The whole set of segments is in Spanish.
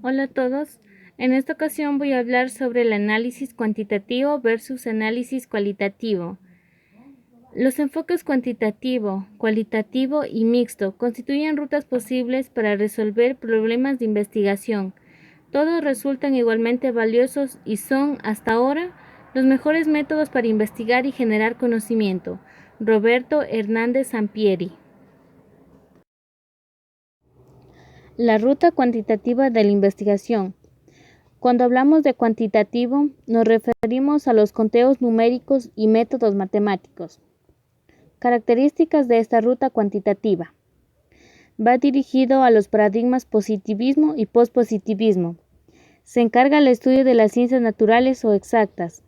Hola a todos. En esta ocasión voy a hablar sobre el análisis cuantitativo versus análisis cualitativo. Los enfoques cuantitativo, cualitativo y mixto constituyen rutas posibles para resolver problemas de investigación. Todos resultan igualmente valiosos y son, hasta ahora, los mejores métodos para investigar y generar conocimiento. Roberto Hernández Sampieri. La ruta cuantitativa de la investigación. Cuando hablamos de cuantitativo, nos referimos a los conteos numéricos y métodos matemáticos. Características de esta ruta cuantitativa. Va dirigido a los paradigmas positivismo y pospositivismo. Se encarga del estudio de las ciencias naturales o exactas.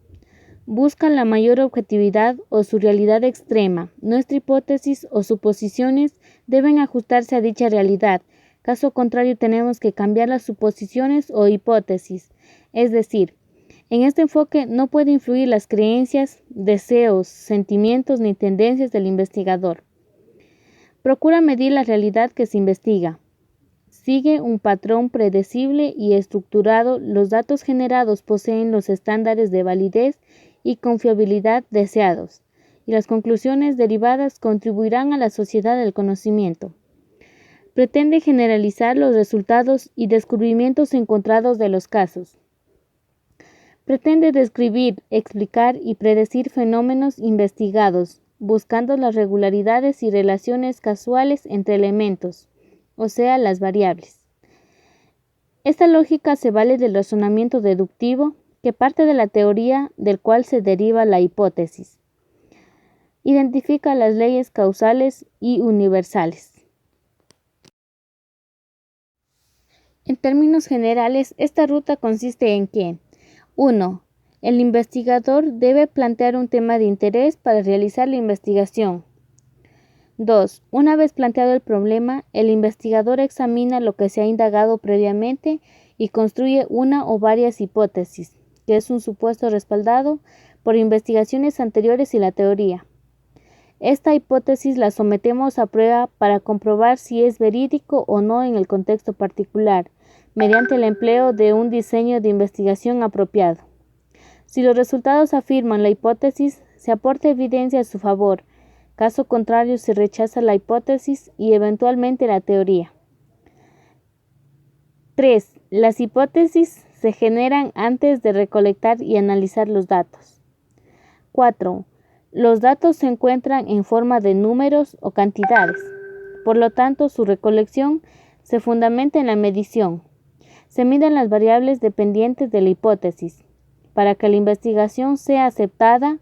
Busca la mayor objetividad o su realidad extrema. Nuestra hipótesis o suposiciones deben ajustarse a dicha realidad. Caso contrario, tenemos que cambiar las suposiciones o hipótesis. Es decir, en este enfoque no puede influir las creencias, deseos, sentimientos ni tendencias del investigador. Procura medir la realidad que se investiga. Sigue un patrón predecible y estructurado. Los datos generados poseen los estándares de validez y confiabilidad deseados, y las conclusiones derivadas contribuirán a la sociedad del conocimiento. Pretende generalizar los resultados y descubrimientos encontrados de los casos. Pretende describir, explicar y predecir fenómenos investigados, buscando las regularidades y relaciones casuales entre elementos, o sea, las variables. Esta lógica se vale del razonamiento deductivo, que parte de la teoría del cual se deriva la hipótesis. Identifica las leyes causales y universales. En términos generales, esta ruta consiste en que 1. El investigador debe plantear un tema de interés para realizar la investigación. 2. Una vez planteado el problema, el investigador examina lo que se ha indagado previamente y construye una o varias hipótesis, que es un supuesto respaldado por investigaciones anteriores y la teoría. Esta hipótesis la sometemos a prueba para comprobar si es verídico o no en el contexto particular, mediante el empleo de un diseño de investigación apropiado. Si los resultados afirman la hipótesis, se aporta evidencia a su favor. Caso contrario, se rechaza la hipótesis y eventualmente la teoría. 3. Las hipótesis se generan antes de recolectar y analizar los datos. 4. Los datos se encuentran en forma de números o cantidades. Por lo tanto, su recolección se fundamenta en la medición. Se miden las variables dependientes de la hipótesis. Para que la investigación sea aceptada,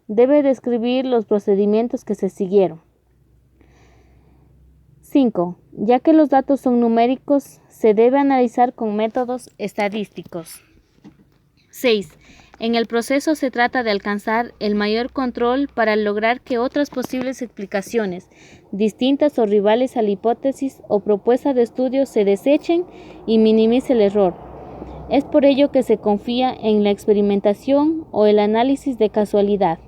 debe describir los procedimientos que se siguieron. 5. Ya que los datos son numéricos, se debe analizar con métodos estadísticos. 6. En el proceso se trata de alcanzar el mayor control para lograr que otras posibles explicaciones, distintas o rivales a la hipótesis o propuesta de estudio, se desechen y minimice el error. Es por ello que se confía en la experimentación o el análisis de casualidad.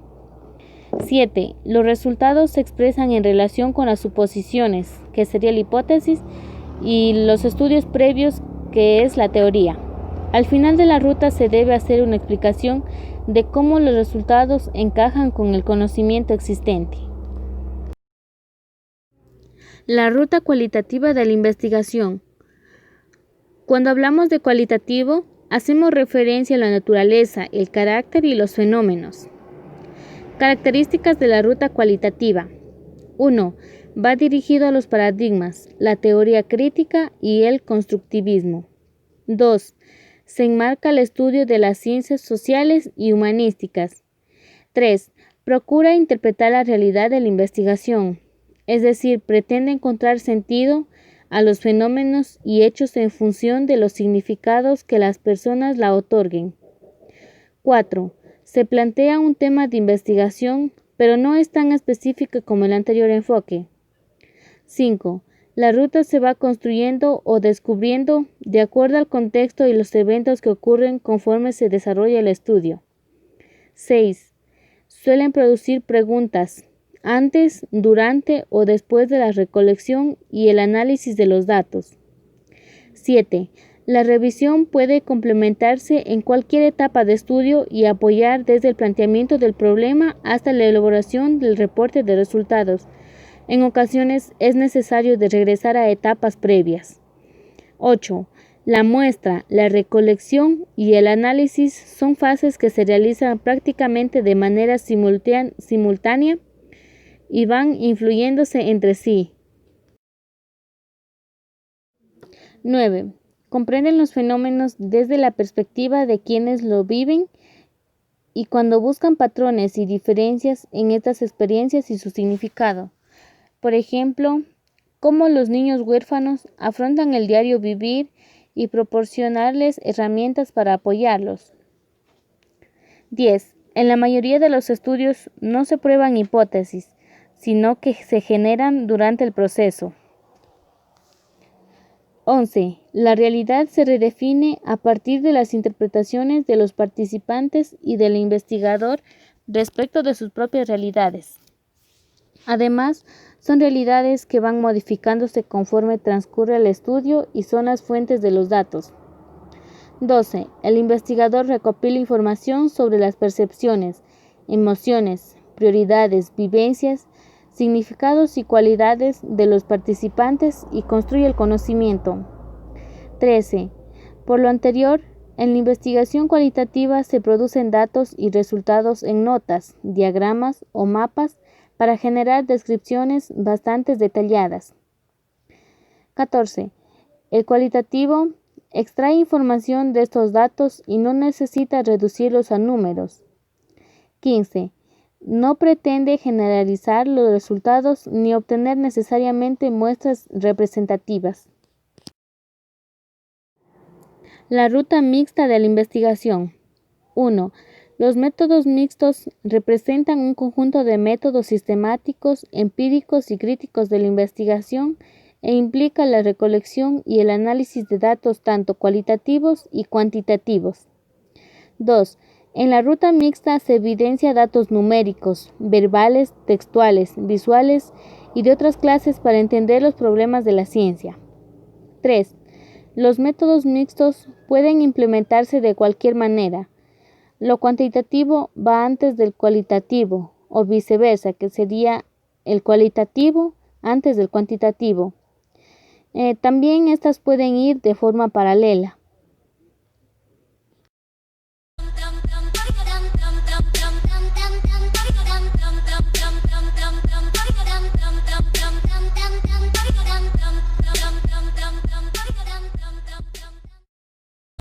7. Los resultados se expresan en relación con las suposiciones, que sería la hipótesis, y los estudios previos, que es la teoría. Al final de la ruta se debe hacer una explicación de cómo los resultados encajan con el conocimiento existente. La ruta cualitativa de la investigación. Cuando hablamos de cualitativo, hacemos referencia a la naturaleza, el carácter y los fenómenos. Características de la ruta cualitativa. 1. Va dirigido a los paradigmas, la teoría crítica y el constructivismo. 2. Se enmarca el estudio de las ciencias sociales y humanísticas. 3. Procura interpretar la realidad de la investigación, es decir, pretende encontrar sentido a los fenómenos y hechos en función de los significados que las personas la otorguen. 4. Se plantea un tema de investigación, pero no es tan específico como el anterior enfoque. 5. La ruta se va construyendo o descubriendo de acuerdo al contexto y los eventos que ocurren conforme se desarrolla el estudio. 6. Suelen producir preguntas antes, durante o después de la recolección y el análisis de los datos. 7. La revisión puede complementarse en cualquier etapa de estudio y apoyar desde el planteamiento del problema hasta la elaboración del reporte de resultados. En ocasiones es necesario regresar a etapas previas. 8. La muestra, la recolección y el análisis son fases que se realizan prácticamente de manera simultánea y van influyéndose entre sí. 9. Comprenden los fenómenos desde la perspectiva de quienes lo viven y cuando buscan patrones y diferencias en estas experiencias y su significado. Por ejemplo, cómo los niños huérfanos afrontan el diario vivir y proporcionarles herramientas para apoyarlos. 10. En la mayoría de los estudios no se prueban hipótesis, sino que se generan durante el proceso. 11. La realidad se redefine a partir de las interpretaciones de los participantes y del investigador respecto de sus propias realidades. Además, son realidades que van modificándose conforme transcurre el estudio y son las fuentes de los datos. 12. El investigador recopila información sobre las percepciones, emociones, prioridades, vivencias, significados y cualidades de los participantes y construye el conocimiento. 13. Por lo anterior, en la investigación cualitativa se producen datos y resultados en notas, diagramas o mapas para generar descripciones bastante detalladas. 14. El cualitativo extrae información de estos datos y no necesita reducirlos a números. 15. No pretende generalizar los resultados ni obtener necesariamente muestras representativas. La ruta mixta de la investigación. 1. Los métodos mixtos representan un conjunto de métodos sistemáticos, empíricos y críticos de la investigación e implica la recolección y el análisis de datos tanto cualitativos y cuantitativos. 2. En la ruta mixta se evidencia datos numéricos, verbales, textuales, visuales y de otras clases para entender los problemas de la ciencia. 3. Los métodos mixtos pueden implementarse de cualquier manera. Lo cuantitativo va antes del cualitativo, o viceversa, que sería el cualitativo antes del cuantitativo. También estas pueden ir de forma paralela.